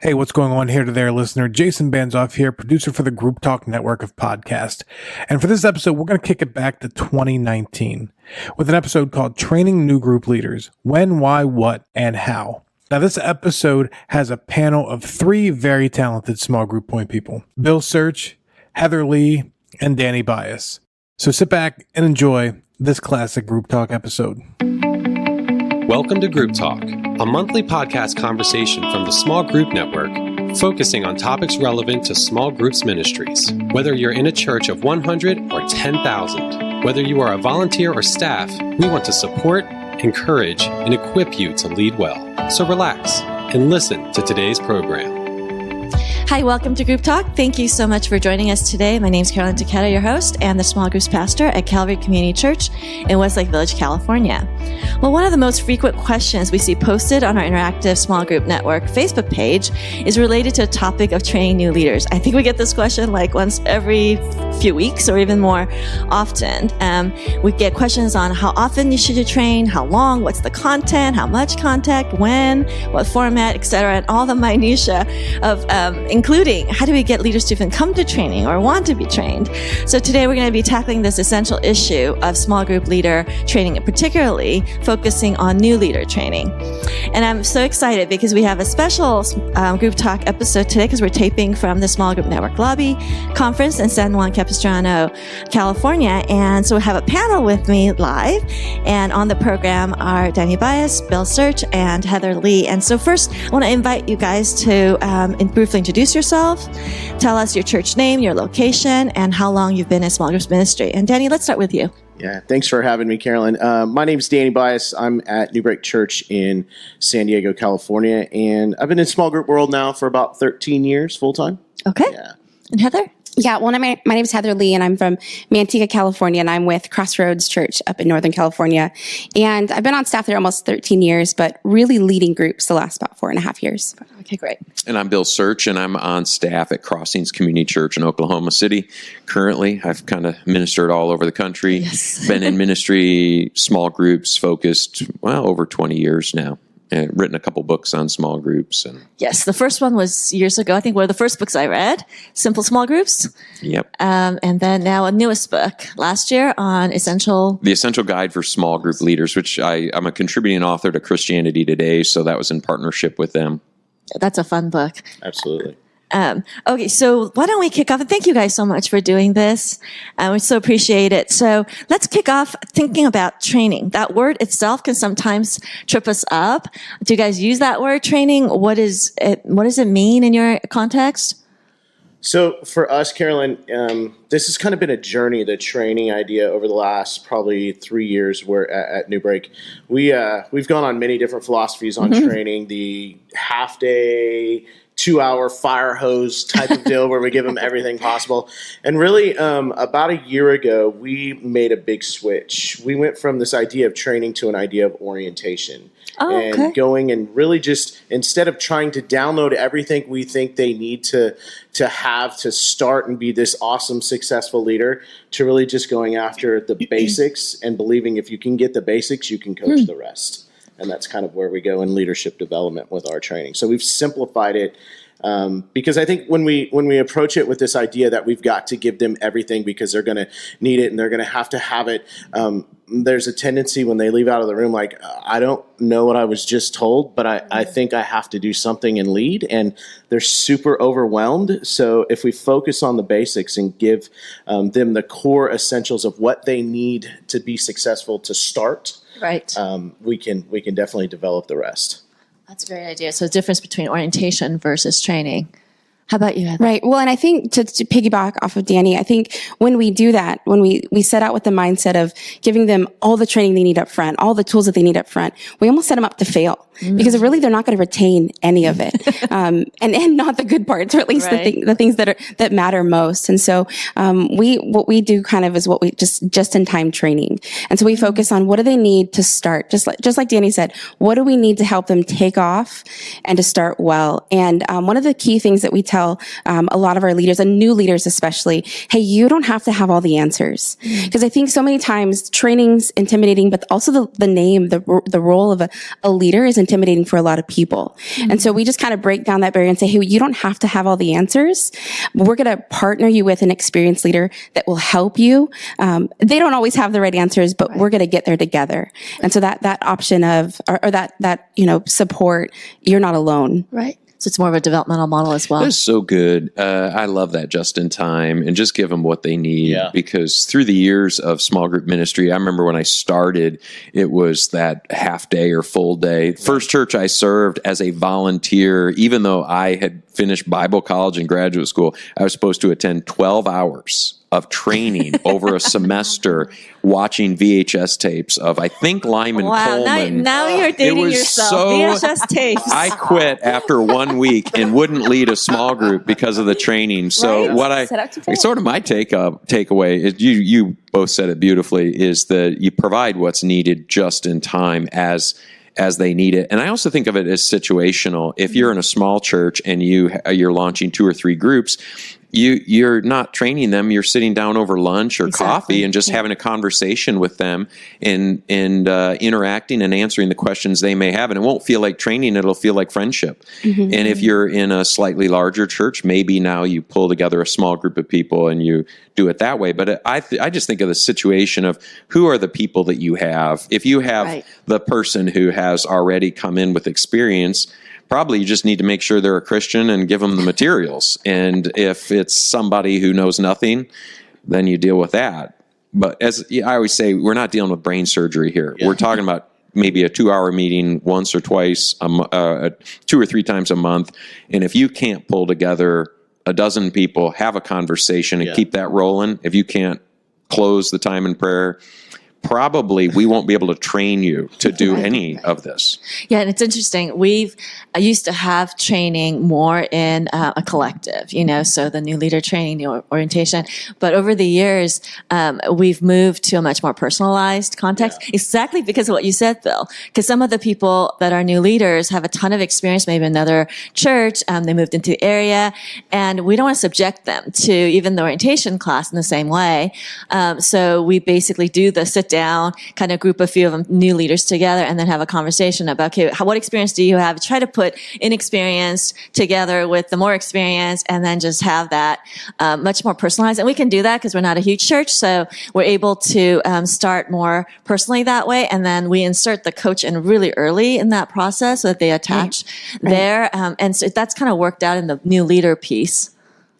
Hey, what's going on here to there, listener? Jason Banzoff here, producer for the Group Talk network of podcasts. And for this episode, we're going to kick it back to 2019 with an episode called Training New Group Leaders: When, Why, What, and How. Now, this episode has a panel of three very talented small group point people: Bill Search, Heather Lee, and Danny Bias. So sit back and enjoy this classic Group Talk episode. Welcome to Group Talk, a monthly podcast conversation from the Small Group Network, focusing on topics relevant to small groups ministries. Whether you're in a church of 100 or 10,000, whether you are a volunteer or staff, we want to support, encourage, and equip you to lead well. So relax and listen to today's program. Hi, welcome to Group Talk. Thank you so much for joining us today. My name is Carolyn, Taketa, your host, and the Small Groups Pastor at Calvary Community Church in Westlake Village, California. Well, one of the most frequent questions we see posted on our Interactive Small Group Network Facebook page is related to a topic of training new leaders. I think we get this question like once every few weeks or even more often. We get questions on how often should you train, how long, what's the content, how much content, when, what format, etc., and all the minutiae of including how do we get leaders to even come to training or want to be trained. So today we're going to be tackling this essential issue of small group leader training, particularly focusing on new leader training. And I'm so excited because we have a special Group Talk episode today because we're taping from the Small Group Network Lobby Conference in San Juan Capistrano, California. And so we have a panel with me live, and on the program are Danny Bias, Bill Search, and Heather Lee. And so first I want to invite you guys to briefly introduce yourself, tell us your church name, your location, and how long you've been in small groups ministry. And Danny, let's start with you. Yeah, thanks for having me, Carolyn. My name's Danny Bias. I'm at Newbreak Church in San Diego, California, and I've been in small group world now for about 13 years, full-time. Okay. Yeah. And Heather? Yeah, well, my name is Heather Lee, and I'm from Manteca, California, and I'm with Crossroads Church up in Northern California. And I've been on staff there almost 13 years, but really leading groups the last about 4.5 years. Okay, great. And I'm Bill Search, and I'm on staff at Crossings Community Church in Oklahoma City. Currently, I've kind of ministered all over the country. Yes. Been in ministry, small groups, focused, over 20 years now. And written a couple books on small groups. And Yes, the first one was years ago. I think one of the first books I read, Simple Small Groups. Yep. And then now a newest book last year on The Essential Guide for Small Group Leaders, which I'm a contributing author to Christianity Today, so that was in partnership with them. That's a fun book. Absolutely. Okay, so why don't we kick off? And thank you guys so much for doing this. We so appreciate it. So let's kick off thinking about training. That word itself can sometimes trip us up. Do you guys use that word, training? What does it mean in your context? So for us, Carolyn, this has kind of been a journey, the training idea, over the last probably 3 years. We're at Newbreak. We've gone on many different philosophies on training, the half-day, 2-hour fire hose type of deal where we give them everything possible. And really, about a year ago, we made a big switch. We went from this idea of training to an idea of orientation. And going and really just, instead of trying to download everything we think they need to have to start and be this awesome, successful leader, to really just going after the basics and believing if you can get the basics, you can coach the rest. And that's kind of where we go in leadership development with our training. So we've simplified it because I think when we approach it with this idea that we've got to give them everything because they're going to need it and they're going to have it, there's a tendency when they leave out of the room like, I don't know what I was just told, but I think I have to do something and lead. And they're super overwhelmed. So if we focus on the basics and give them the core essentials of what they need to be successful to start, Right. we can definitely develop the rest. That's a great idea. So the difference between orientation versus training. How about you, Heather? Right. Well, and I think to piggyback off of Danny, I think when we do that, when we set out with the mindset of giving them all the training they need up front, all the tools that they need up front, we almost set them up to fail because really they're not going to retain any of it. And not the good parts, or at least the things that matter most. And so, what we do kind of is what we just in time training. And so we focus on what do they need to start? Just like Danny said, what do we need to help them take off and to start well? And, one of the key things that we tell a lot of our leaders and new leaders especially, hey, you don't have to have all the answers. Because I think so many times training's intimidating, but also the name, the role of a leader is intimidating for a lot of people. And so we just kind of break down that barrier and say, hey, you don't have to have all the answers. We're going to partner you with an experienced leader that will help you. They don't always have the right answers, but we're going to get there together. And so that option of, or that, support, you're not alone. Right. So it's more of a developmental model as well. That's so good. I love that just in time and just give them what they need because through the years of small group ministry, I remember when I started, it was that half day or full day. First church I served as a volunteer, even though I had finished Bible college and graduate school, I was supposed to attend 12 hours of training over a semester watching VHS tapes of, I think, Lyman Coleman. Now you're dating yourself. VHS tapes. I quit after 1 week and wouldn't lead a small group because of the training. So sort of my takeaway is you both said it beautifully, is that you provide what's needed just in time as they need it. And I also think of it as situational. If you're in a small church and you're launching 2 or 3 groups, you're not training them. You're sitting down over lunch or coffee and just having a conversation with them and interacting and answering the questions they may have. And it won't feel like training. It'll feel like friendship. And if you're in a slightly larger church, maybe now you pull together a small group of people and you do it that way. But I just think of the situation of who are the people that you have. If you have the person who has already come in with experience, probably you just need to make sure they're a Christian and give them the materials. And if it's somebody who knows nothing, then you deal with that. But as I always say, we're not dealing with brain surgery here. We're talking about maybe a 2-hour meeting once or twice, 2 or 3 times a month. And if you can't pull together a dozen people, have a conversation and keep that rolling, if you can't close the time in prayer, probably we won't be able to train you to do any of this. Yeah, and it's interesting. I used to have training more in a collective, so the new leader training, the orientation. But over the years, we've moved to a much more personalized context, exactly because of what you said, Bill. Because some of the people that are new leaders have a ton of experience, maybe another church, they moved into the area, and we don't want to subject them to even the orientation class in the same way. So we basically do the sit down, kind of group a few of them, new leaders together, and then have a conversation about, okay, what experience do you have? Try to put inexperienced together with the more experienced, and then just have that much more personalized. And we can do that because we're not a huge church, so we're able to start more personally that way. And then we insert the coach in really early in that process so that they attach there. And so that's kind of worked out in the new leader piece.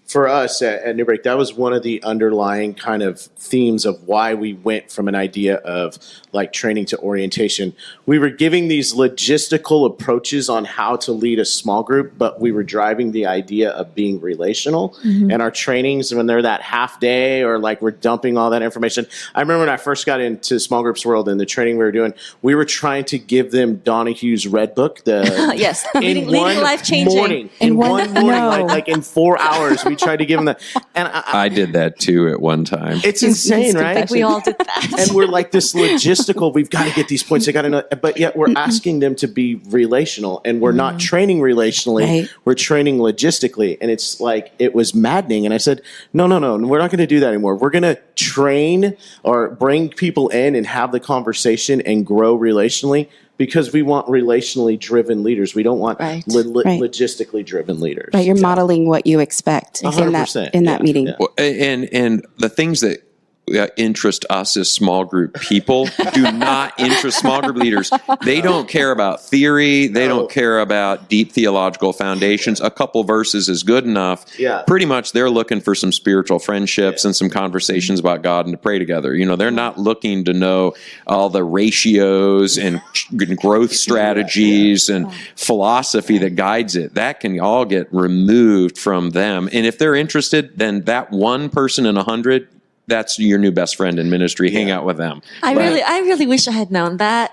For us at Newbreak, that was one of the underlying kind of themes of why we went from an idea of like training to orientation. We were giving these logistical approaches on how to lead a small group, but we were driving the idea of being relational. And our trainings, when they're that half day or like we're dumping all that information. I remember when I first got into small groups world and the training we were doing, we were trying to give them Donahue's Red Book. Yes, leading life-changing. Morning, in one morning, like in 4 hours, we tried to give them that. And I did that too at one time. It's insane, right? I think we all did that. And we're like this logistical, we've got to get these points, they got to know, but yet we're asking them to be relational, and we're not training relationally, we're training logistically. And it's like, it was maddening. And I said, no, we're not going to do that anymore. We're going to train or bring people in and have the conversation and grow relationally, because we want relationally driven leaders. We don't want logistically driven leaders. Right, you're modeling what you expect 100%, in that meeting. Well, and the things that interest us as small group people do not interest small group leaders. They don't care about theory. They don't care about deep theological foundations. A couple verses is good enough. Pretty much they're looking for some spiritual friendships and some conversations about God and to pray together. They're not looking to know all the ratios and growth strategies and philosophy that guides it. That can all get removed from them. And if they're interested, then that one person in 100, that's your new best friend in ministry. Hang out with them. I really wish I had known that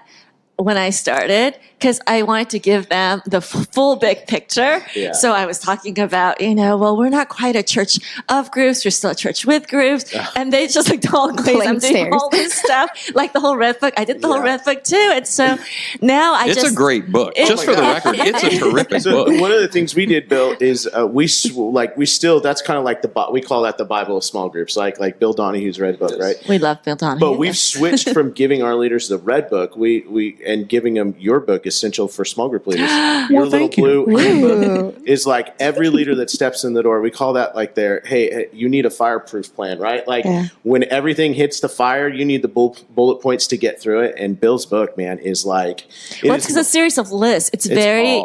when I started because I wanted to give them the full big picture. Yeah. So I was talking about, well, we're not quite a church of groups. We're still a church with groups. And they just like, don't please, I'm doing all this stuff. Like the whole Red Book. I did the whole Red Book too. And so now it's a great book. Just for the record, it's a terrific book. One of the things we did, Bill, is we still, that's kind of like we call that the Bible of small groups, like Bill Donahue's Red Book, right? We love Bill Donahue. But we've switched from giving our leaders the Red Book, and giving them your book, Essential for Small Group Leaders. Your little blue handbook is like every leader that steps in the door. We call that like hey, you need a fireproof plan, right? Like when everything hits the fire, you need the bullet points to get through it. And Bill's book, man, is like it's a series of lists. It's very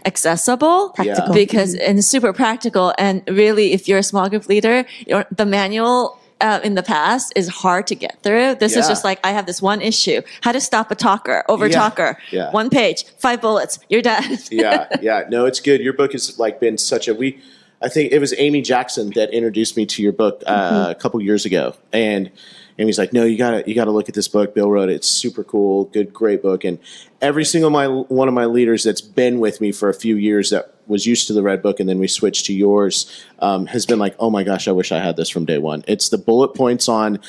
accessible, practical, and super practical. And really, if you're a small group leader, the manual in the past is hard to get through. This is just like, I have this one issue. How to stop a over talker. Yeah. 1 page, 5 bullets. You're done. Yeah. No, it's good. Your book has like been such I think it was Amy Jackson that introduced me to your book a couple years ago. And Amy's like, no, you gotta look at this book. Bill wrote it. It's super cool. Great book. And every single one of my leaders that's been with me for a few years that was used to the Red Book and then we switched to yours has been like, oh my gosh, I wish I had this from day one. It's the bullet points on.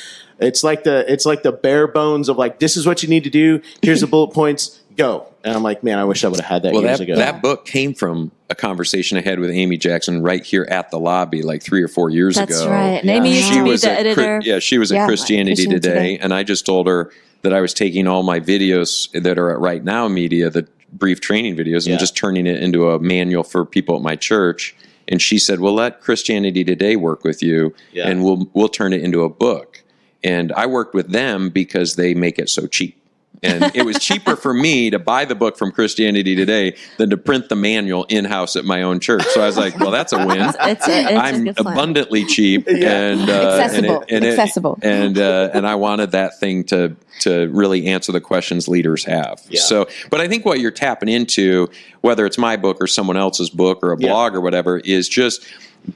It's like the bare bones of like, this is what you need to do. Here's the bullet points. Go. And I'm like, man, I wish I would have had that years ago. That book came from a conversation I had with Amy Jackson right here at the lobby like 3 or 4 years ago. That's right. And Amy used to be the editor. She was at Christianity Today. And I just told her that I was taking all my videos that are at Right Now Media, the brief training videos, and just turning it into a manual for people at my church. And she said, well, let Christianity Today work with you, and we'll turn it into a book. And I worked with them because they make it so cheap. And it was cheaper for me to buy the book from Christianity Today than to print the manual in-house at my own church. So I was like, well, that's a win. I'm abundantly cheap and accessible. And I wanted that thing to really answer the questions leaders have. Yeah. So, but I think what you're tapping into, whether it's my book or someone else's book or a blog or whatever, is just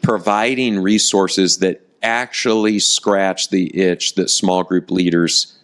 providing resources that actually scratch the itch that small group leaders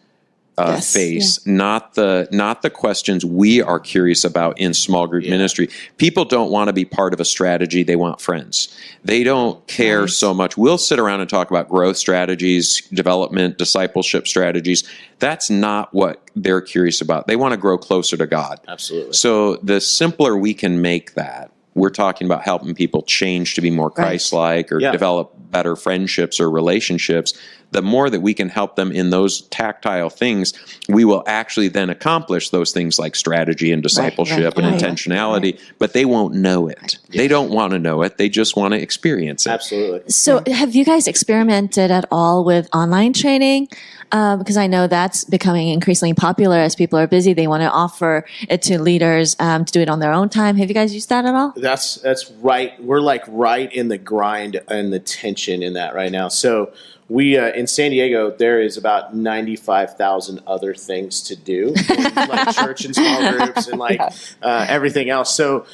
face, not the questions we are curious about in small group ministry. People don't want to be part of a strategy. They want friends. They don't care so much. We'll sit around and talk about growth strategies, development, discipleship strategies. That's not what they're curious about. They want to grow closer to God. Absolutely. So the simpler we can make that, we're talking about helping people change to be more Christ-like or develop better friendships or relationships. The more that we can help them in those tactile things, we will actually then accomplish those things like strategy and discipleship and intentionality, but they won't know it. They don't want to know it. They just want to experience it. Absolutely. So have you guys experimented at all with online training? Because I know that's becoming increasingly popular as people are busy. They want to offer it to leaders to do it on their own time. Have you guys used that at all? That's right. We're like right in the grind and the tension in that right now. So we in San Diego, there is about 95,000 other things to do, like church and small groups and like everything else. So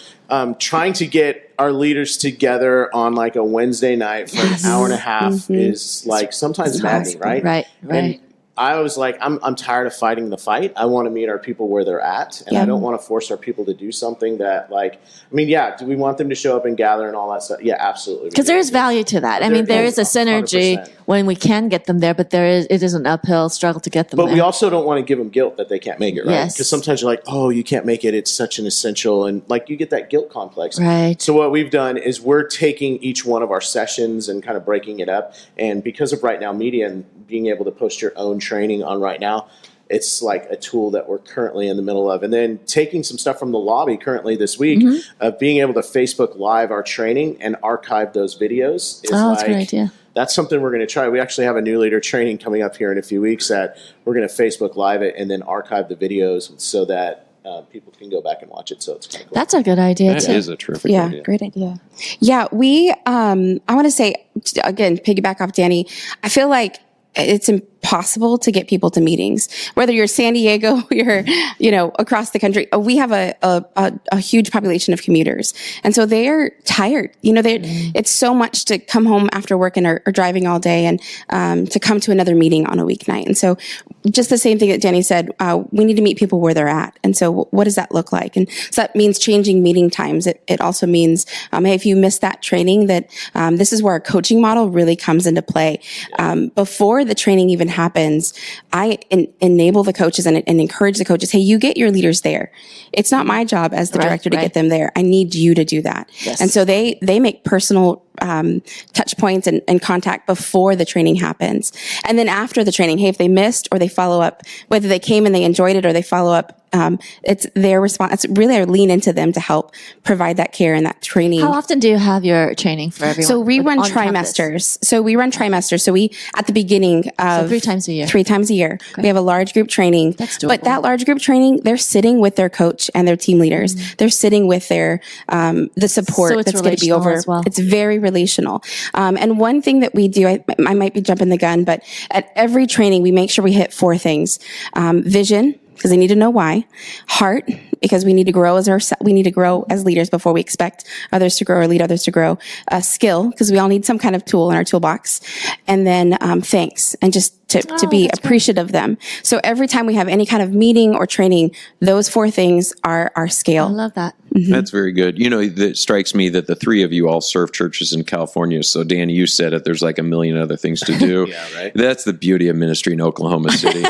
trying to get our leaders together on like a Wednesday night for an hour and a half is like sometimes maddening, right? Right. And I was like, I'm tired of fighting the fight. I want to meet our people where they're at, and I don't want to force our people to do something that, like, I mean, do we want them to show up and gather and all that stuff? Yeah, absolutely. Because there is value to that. I mean, there is a synergy 100%. When we can get them there, but it is an uphill struggle to get them there. But we also don't want to give them guilt that they can't make it, right? Yes. Because sometimes you're like, oh, you can't make it. It's such an essential, and like you get that guilt complex. Right. So what we've done is we're taking each one of our sessions and kind of breaking it up. And because of Right Now Media and being able to post your own training on Right Now, it's like a tool that we're currently in the middle of. And then taking some stuff from the lobby currently this week of being able to Facebook Live our training and archive those videos is that's a great idea. That's something we're going to try. We actually have a new leader training coming up here in a few weeks that we're going to Facebook Live it and then archive the videos so that people can go back and watch it. So it's kind of cool. That's a good idea. That is a terrific idea. Yeah, great idea. Yeah, we, I want to say, again, piggyback off Danny, I feel like it's possible to get people to meetings. Whether you're San Diego, you're, across the country, we have a huge population of commuters. And so they're tired. It's so much to come home after work and are driving all day and to come to another meeting on a weeknight. And so just the same thing that Danny said, we need to meet people where they're at. And so what does that look like? And so that means changing meeting times. It also means, hey, if you missed that training, that this is where our coaching model really comes into play. Before the training even happens, I enable the coaches and encourage the coaches, hey, you get your leaders there. It's not my job as the director to get them there. I need you to do that. Yes. And so they make personal touch points and contact before the training happens. And then after the training, hey, if they missed or they follow up, whether they came and they enjoyed it or they follow up, it's their response. It's really, I lean into them to help provide that care and that training. How often do you have your training for everyone? So we run trimesters. So we, at the beginning of 3 times a year. 3 times a year, we have a large group training. That's doable. But that large group training, they're sitting with their coach and their team leaders. They're sitting with their, the support that's going to be over. Well. It's very relational. And one thing that we do, I might be jumping the gun, but at every training, we make sure we hit 4 things. Vision, because they need to know why. Heart, because we need to grow as leaders before we expect others to grow or lead others to grow. Skill, because we all need some kind of tool in our toolbox. And then thanks, and just to be appreciative of them. So every time we have any kind of meeting or training, those 4 things are our scale. I love that. Mm-hmm. That's very good. It strikes me that the 3 of you all serve churches in California. So, Danny, you said it. There's like a million other things to do. Yeah, right. That's the beauty of ministry in Oklahoma City.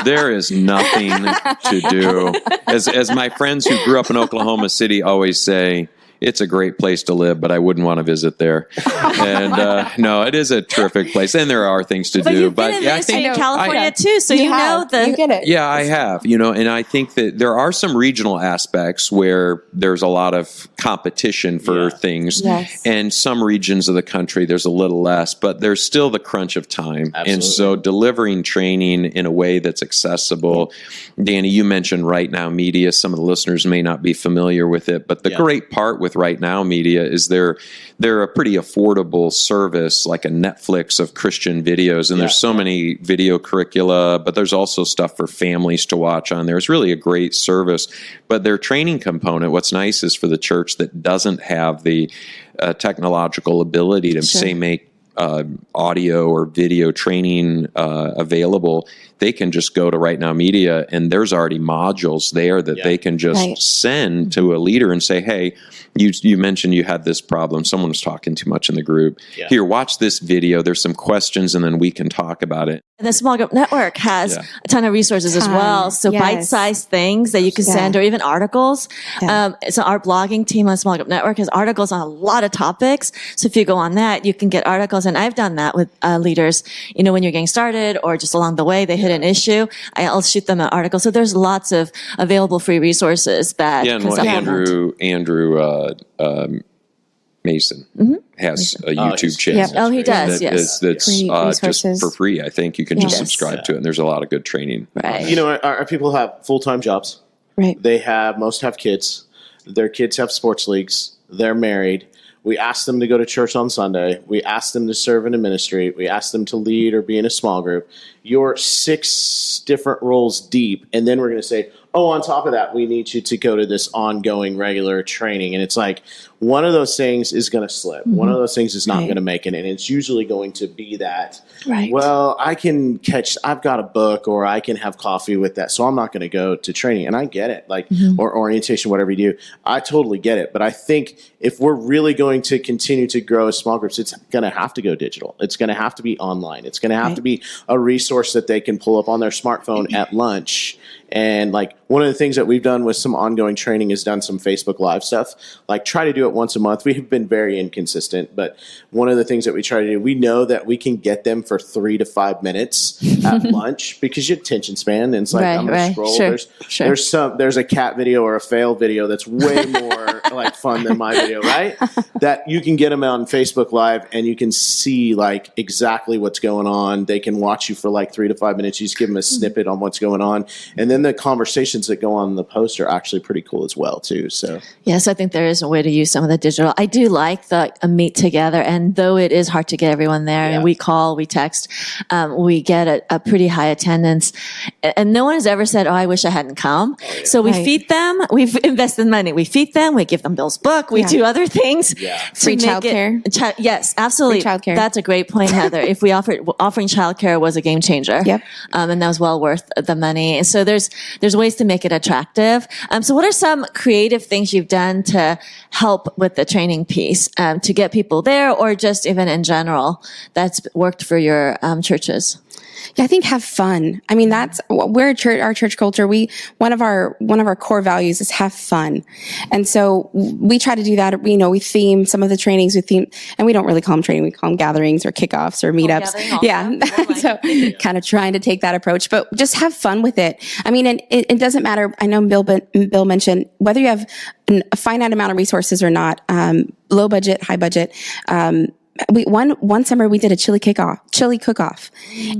There is nothing to do. As my friends who grew up in Oklahoma City always say, it's a great place to live, but I wouldn't want to visit there. And no, it is a terrific place, and there are things to do. But I think in California too, so you get it. Yeah, I have. And I think that there are some regional aspects where there's a lot of competition for things, and some regions of the country there's a little less, but there's still the crunch of time. Absolutely. And so delivering training in a way that's accessible. Danny, you mentioned Right Now Media. Some of the listeners may not be familiar with it, but the great part with Right Now Media is they're a pretty affordable service, like a Netflix of Christian videos. And there's so many video curricula, but there's also stuff for families to watch on there. It's really a great service. But their training component, what's nice is for the church that doesn't have the technological ability to say make audio or video training available, they can just go to Right Now Media, and there's already modules there that they can just send to a leader and say, hey, you mentioned you had this problem. Someone was talking too much in the group. Yeah. Here, watch this video. There's some questions, and then we can talk about it. And the Small Group Network has a ton of resources as well. So bite-sized things that you can send, or even articles. So our blogging team on Small Group Network has articles on a lot of topics. So if you go on that, you can get articles. And I've done that with leaders, when you're getting started or just along the way, they hit an issue. I'll shoot them an article. So there's lots of available free resources that. Yeah, and Andrew Mason has a YouTube channel. Oh, he does. Yes, that's just for free. I think you can just subscribe to it, and there's a lot of good training. Right. Our people have full-time jobs. Right. Most have kids. Their kids have sports leagues. They're married. We ask them to go to church on Sunday. We ask them to serve in a ministry. We ask them to lead or be in a small group. You're 6 different roles deep, and then we're going to say, on top of that, we need you to go to this ongoing regular training. And it's like one of those things is going to slip. One of those things is not going to make it. And it's usually going to be that, well, I've got a book, or I can have coffee with that, so I'm not going to go to training. And I get it, or orientation, whatever you do. I totally get it. But I think if we're really going to continue to grow as small groups, it's going to have to go digital. It's going to have to be online. It's going to have to be a resource that they can pull up on their smartphone at lunch. And one of the things that we've done with some ongoing training is done some Facebook Live stuff. Try to do it once a month. We have been very inconsistent, but one of the things that we try to do, we know that we can get them for 3 to 5 minutes at lunch, because your attention span, and it's I'm going to scroll. There's a cat video or a fail video that's way more fun than my video, right? That you can get them on Facebook Live, and you can see exactly what's going on. They can watch you for like 3 to 5 minutes. You just give them a snippet on what's going on. And then the conversations that go on the post are actually pretty cool as well, too. So yes, I think there is a way to use some of the digital. I do like the meet together, and though it is hard to get everyone there, and we call, we text, we get a pretty high attendance, and no one has ever said, "Oh, I wish I hadn't come." So we feed them. We've invested money. We feed them. We give them Bill's book. We do other things. Free childcare. Yes, absolutely. Free childcare. That's a great point, Heather. If we offering childcare was a game changer. Yep. And that was well worth the money. And so there's ways to make it attractive. So what are some creative things you've done to help with the training piece, to get people there, or just even in general that's worked for your churches? Yeah, I think have fun. I mean, that's we're our church culture. One of our core values is have fun. And so we try to do that. We theme some of the trainings and we don't really call them training. We call them gatherings or kickoffs or meetups. So kind of trying to take that approach, but just have fun with it. I mean, and it doesn't matter. I know Bill mentioned whether you have a finite amount of resources or not, low budget, high budget, one summer we did a chili cook-off,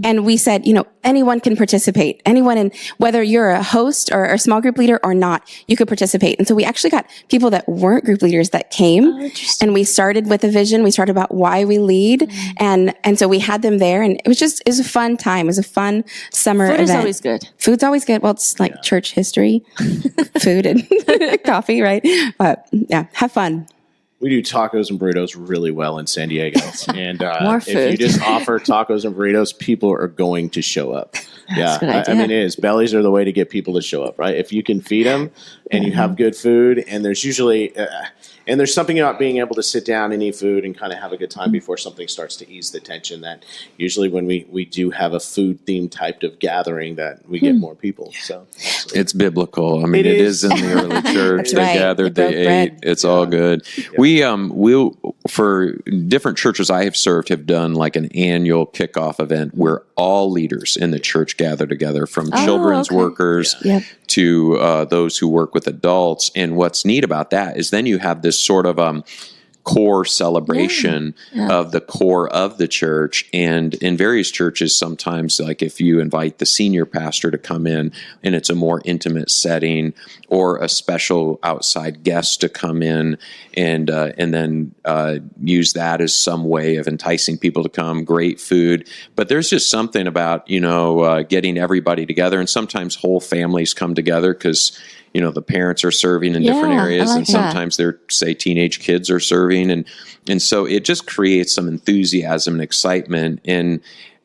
and we said, anyone can participate. Anyone, whether you're a host or a small group leader or not, you could participate. And so we actually got people that weren't group leaders that came, and we started with a vision. We started about why we lead, and so we had them there, and it was a fun time. It was a fun summer event. Food is always good. Food's always good. Well, it's like church history, food and coffee, right? But yeah, have fun. We do tacos and burritos really well in San Diego. And if you just offer tacos and burritos, people are going to show up. I mean, it is. Bellies are the way to get people to show up, right? If you can feed them and you have good food, and there's usually and there's something about being able to sit down and eat food and kind of have a good time before something starts to ease the tension, that usually when we do have a food themed type of gathering, that we get more people. So it's biblical. I mean, it is in the early church. They gathered, they ate. It's all good. Yeah. We'll for different churches I have served have done like an annual kickoff event where all leaders in the church gather together, from children's workers to those who work with adults. And what's neat about that is then you have this sort of core celebration of the core of the church. And in various churches, sometimes, like if you invite the senior pastor to come in and it's a more intimate setting, or a special outside guest to come in and then use that as some way of enticing people to come. Great food. But there's just something about, getting everybody together, and sometimes whole families come together because the parents are serving in different areas, and sometimes their, say, teenage kids are serving. And so it just creates some enthusiasm and excitement. And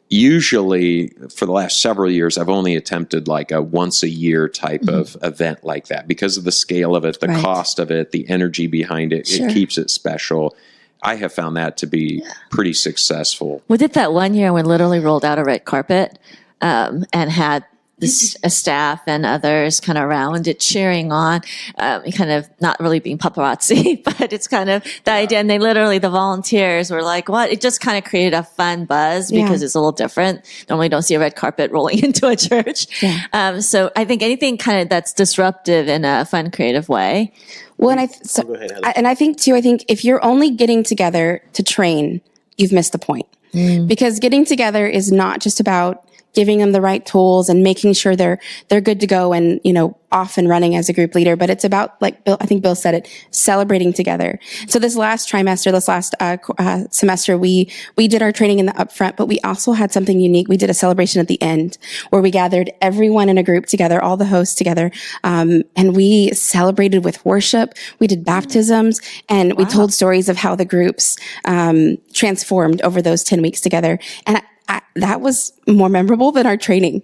usually for the last several years, I've only attempted like a once a year type of event like that because of the scale of it, the cost of it, the energy behind it. It keeps it special. I have found that to be pretty successful. We did that one year when we literally rolled out a red carpet and had a staff and others kind of around it cheering on, kind of not really being paparazzi, but it's kind of the idea. And the volunteers were like, what? It just kind of created a fun buzz because it's a little different. Normally don't see a red carpet rolling into a church. So I think anything kind of that's disruptive in a fun, creative way. Well, and I think if you're only getting together to train, you've missed the point. Because getting together is not just about giving them the right tools and making sure they're good to go and, off and running as a group leader. But it's about, like Bill, I think Bill said it, celebrating together. So this last semester, we did our training in the upfront, but we also had something unique. We did a celebration at the end where we gathered everyone in a group together, all the hosts together. And we celebrated with worship. We did baptisms, and we told stories of how the groups, transformed over those 10 weeks together. And that was more memorable than our training.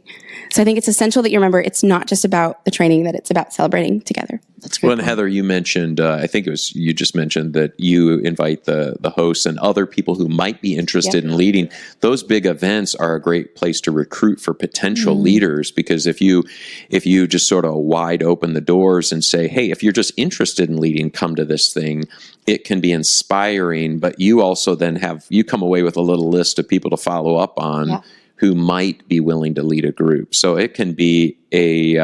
So I think it's essential that you remember it's not just about the training, that it's about celebrating together. That's great. Well, and Heather, you mentioned, I think you just mentioned that you invite the hosts and other people who might be interested in leading. Those big events are a great place to recruit for potential leaders, because if you just sort of wide open the doors and say, hey, if you're just interested in leading, come to this thing, it can be inspiring, but you also then you come away with a little list of people to follow up on who might be willing to lead a group. So it can be a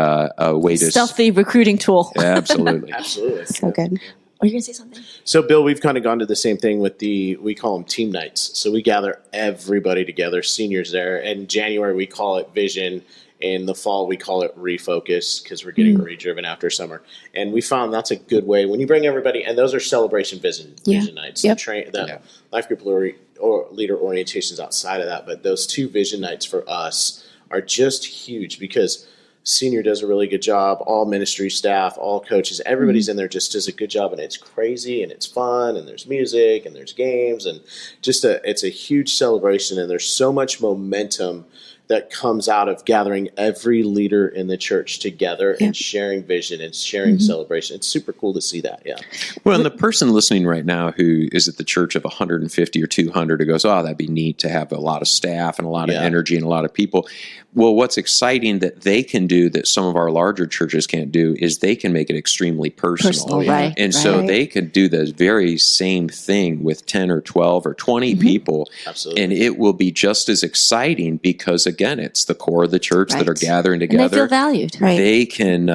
way to stealthy recruiting tool. Absolutely. Absolutely. So good. Were you going to say something? So, Bill, we've kind of gone to the same thing with we call them team nights. So we gather everybody together, seniors there. In January, we call it Vision. In the fall, we call it Refocus because we're getting redriven after summer. And we found that's a good way when you bring everybody, and those are celebration vision nights. Yep. The life group leader orientations outside of that. But those 2 vision nights for us are just huge because senior does a really good job. All ministry staff, all coaches, everybody's in there just does a good job, and it's crazy and it's fun, and there's music and there's games, and it's a huge celebration, and there's so much momentum that comes out of gathering every leader in the church together and sharing vision and sharing celebration. It's super cool to see that. Yeah. Well, and the person listening right now who is at the church of 150 or 200 who goes, oh, that'd be neat to have a lot of staff and a lot of energy and a lot of people. Well, what's exciting that they can do that some of our larger churches can't do is they can make it extremely personal. Right. And so they could do the very same thing with 10 or 12 or 20 people. Absolutely. And it will be just as exciting because, again, it's the core of the church that are gathering together. And they feel valued. Right. They can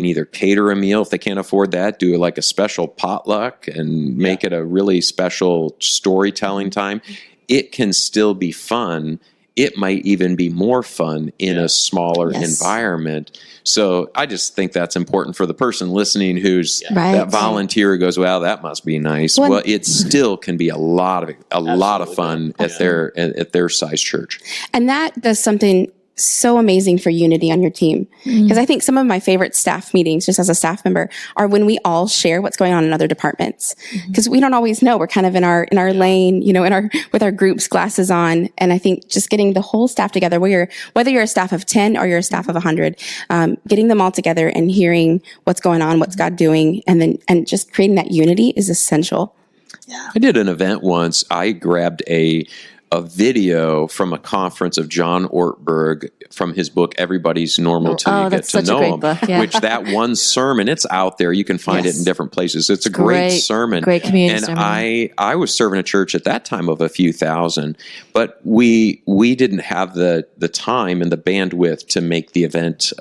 either cater a meal if they can't afford that, do like a special potluck and make it a really special storytelling time. It can still be fun. It might even be more fun in a smaller environment. So I just think that's important for the person listening who's that volunteer who goes, well, that must be nice. Well, it still can be a lot of fun at their size church. And that does something so amazing for unity on your team. Because I think some of my favorite staff meetings, just as a staff member, are when we all share what's going on in other departments. Because we don't always know. We're kind of in our lane, with our groups glasses on. And I think just getting the whole staff together, whether you're a staff of 10 or you're a staff of 100, getting them all together and hearing what's going on, what's God doing, and just creating that unity is essential. Yeah. I did an event once. I grabbed a video from a conference of John Ortberg from his book, Everybody's Normal Till You Get to Know Him, which that one sermon, it's out there. You can find it in different places. It's a great sermon. Great community sermon. And I was serving a church at that time of a few thousand, but we didn't have the time and the bandwidth to make the event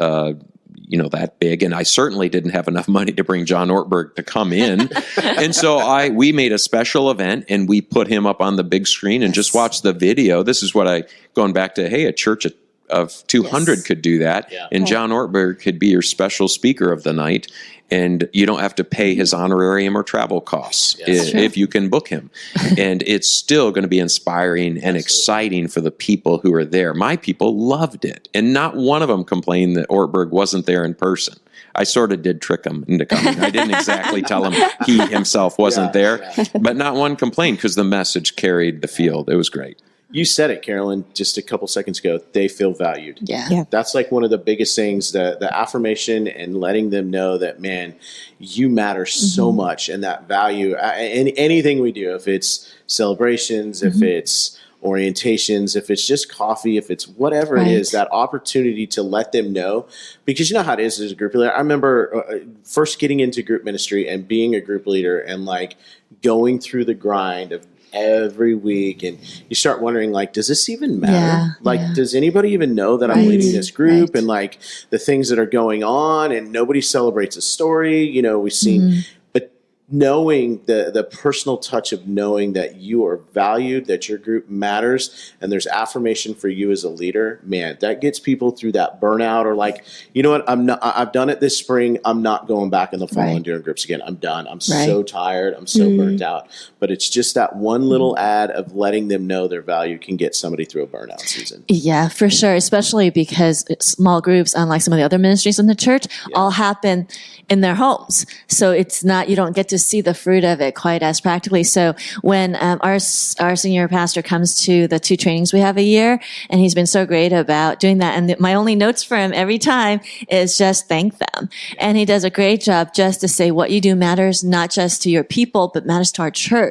that big. And I certainly didn't have enough money to bring John Ortberg to come in. And so we made a special event and we put him up on the big screen and just watched the video. This is what going back to, hey, a church of 200 could do that. Yeah. And John Ortberg could be your special speaker of the night. And you don't have to pay his honorarium or travel costs if you can book him. And it's still going to be inspiring and exciting for the people who are there. My people loved it. And not one of them complained that Ortberg wasn't there in person. I sort of did trick him into coming. I didn't exactly tell him he himself wasn't there. But not one complained because the message carried the field. It was great. You said it, Carolyn, just a couple seconds ago. They feel valued. Yeah. That's like one of the biggest things, the affirmation and letting them know that, man, you matter so much, and that value. And anything we do, if it's celebrations, if it's orientations, if it's just coffee, if it's whatever it is, that opportunity to let them know. Because you know how it is as a group leader. I remember first getting into group ministry and being a group leader and like going through the grind of every week, and you start wondering, like, does this even matter? Does anybody even know that I'm leading this group and like the things that are going on, and nobody celebrates a story, we've seen, but knowing the personal touch of knowing that you are valued, that your group matters, and there's affirmation for you as a leader, man, that gets people through that burnout, or like, you know what, I've done it this spring, I'm not going back in the fall and doing groups again. I'm done. I'm so tired. I'm so burnt out. But it's just that one little ad of letting them know their value can get somebody through a burnout season. Yeah, for sure. Especially because small groups, unlike some of the other ministries in the church, all happen in their homes. So it's not, you don't get to see the fruit of it quite as practically. So when our senior pastor comes to the 2 trainings we have a year, and he's been so great about doing that. And my only notes for him every time is just thank them. And he does a great job just to say what you do matters, not just to your people, but matters to our church.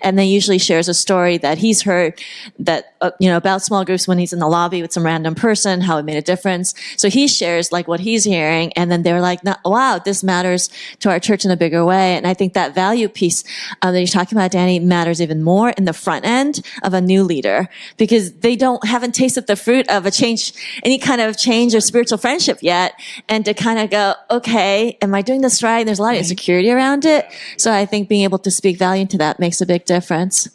And then usually shares a story that he's heard that, about small groups when he's in the lobby with some random person, how it made a difference. So he shares like what he's hearing. And then they're like, wow, this matters to our church in a bigger way. And I think think that value piece that you're talking about, Danny, matters even more in the front end of a new leader, because they haven't tasted the fruit of any kind of change or spiritual friendship yet. And to kind of go, okay, am I doing this right? And there's a lot of insecurity around it. So I think being able to speak value into that makes a big difference.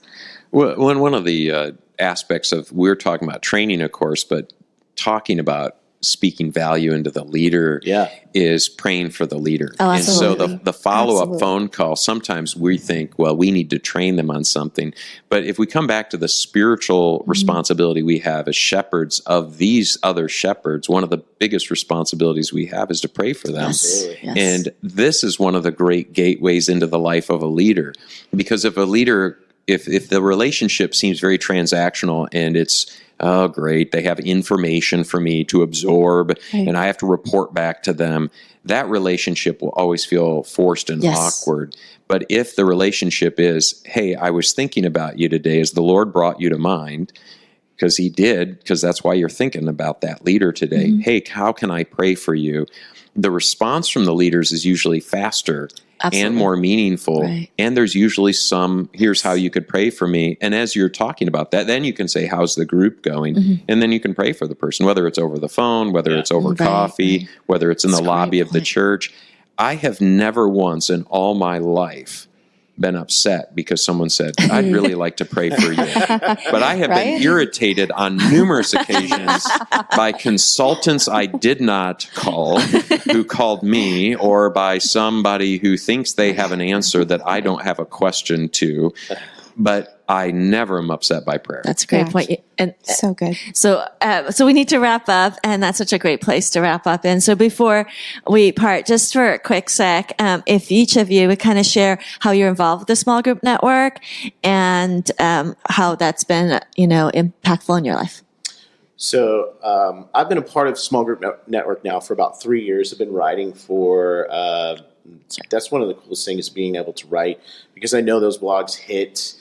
Well, one of the aspects of, we're talking about training, of course, but talking about speaking value into the leader is praying for the leader. Oh, and so absolutely. the follow-up phone call, sometimes we think, well, we need to train them on something. But if we come back to the spiritual responsibility we have as shepherds of these other shepherds, one of the biggest responsibilities we have is to pray for them. Yes. And this is one of the great gateways into the life of a leader. Because if a leader, if the relationship seems very transactional and it's, oh, great, they have information for me to absorb and I have to report back to them, that relationship will always feel forced and awkward. But if the relationship is, hey, I was thinking about you today as the Lord brought you to mind, because he did, because that's why you're thinking about that leader today. Hey, how can I pray for you? The response from the leaders is usually faster and more meaningful. And there's usually here's how you could pray for me. And as you're talking about that, then you can say, how's the group going? And then you can pray for the person, whether it's over the phone, whether it's over coffee, whether it's in the lobby of the church. I have never once in all my life been upset because someone said, I'd really like to pray for you. But I have been irritated on numerous occasions by consultants I did not call, who called me, or by somebody who thinks they have an answer that I don't have a question to. But I never am upset by prayer. That's a great point. And So good. So we need to wrap up, and that's such a great place to wrap up in. So before we part, just for a quick sec, if each of you would kind of share how you're involved with the small group network and how that's been, impactful in your life. So I've been a part of small group network now for about 3 years. I've been writing for. That's one of the coolest things, being able to write, because I know those blogs hit.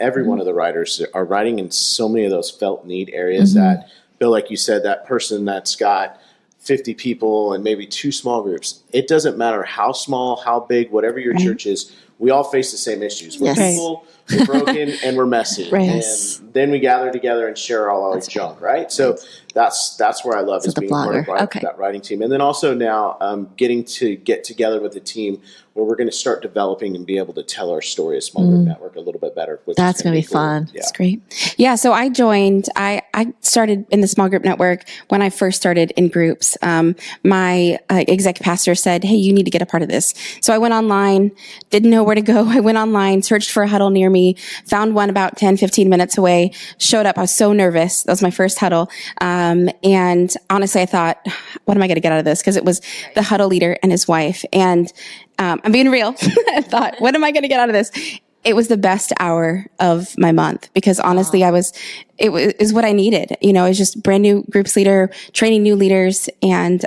Every one of the writers are writing in so many of those felt need areas that, Bill, like you said, that person that's got 50 people and maybe 2 small groups. It doesn't matter how small, how big, whatever your church is, we all face the same issues. We're people, we're broken, and we're messy. And then we gather together and share all our junk, right? So that's where I love is being part of that writing team. And then also now getting to get together with a team where we're going to start developing and be able to tell our story as Small Group Network a little bit better. That's going to be fun. Yeah. That's great. Yeah, so I joined, I started in the Small Group Network when I first started in groups. My executive pastor said, hey, you need to get a part of this. So I went online, didn't know where to go. I went online, searched for a huddle near me, found one about 10, 15 minutes away, showed up. I was so nervous. That was my first huddle. And honestly, I thought, what am I going to get out of this? Because it was the huddle leader and his wife. And I'm being real. I thought, what am I going to get out of this? It was the best hour of my month, because honestly, it was what I needed. I was just brand new groups leader, training new leaders, and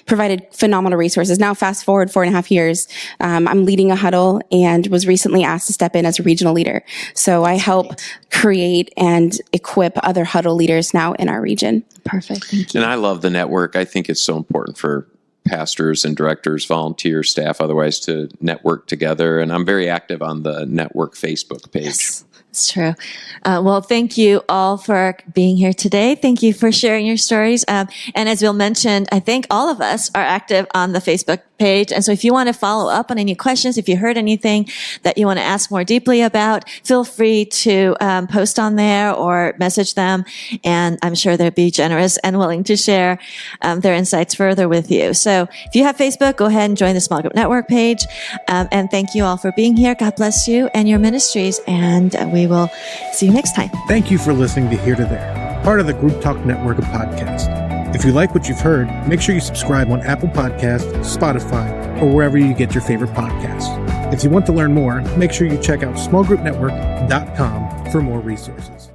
provided phenomenal resources. Now, fast forward 4.5 years, I'm leading a huddle and was recently asked to step in as a regional leader. So I help create and equip other huddle leaders now in our region. Perfect. Thank you. And I love the network. I think it's so important for pastors and directors, volunteer staff, otherwise, to network together. And I'm very active on the network Facebook page. Yes, it's true. Well, thank you all for being here today. Thank you for sharing your stories. And as Bill mentioned, I think all of us are active on the Facebook page. And so if you want to follow up on any questions, if you heard anything that you want to ask more deeply about, feel free to post on there or message them. And I'm sure they'll be generous and willing to share their insights further with you. So if you have Facebook, go ahead and join the Small Group Network page. And thank you all for being here. God bless you and your ministries. And we will see you next time. Thank you for listening to Here to There, part of the Group Talk Network of podcasts. If you like what you've heard, make sure you subscribe on Apple Podcasts, Spotify, or wherever you get your favorite podcasts. If you want to learn more, make sure you check out smallgroupnetwork.com for more resources.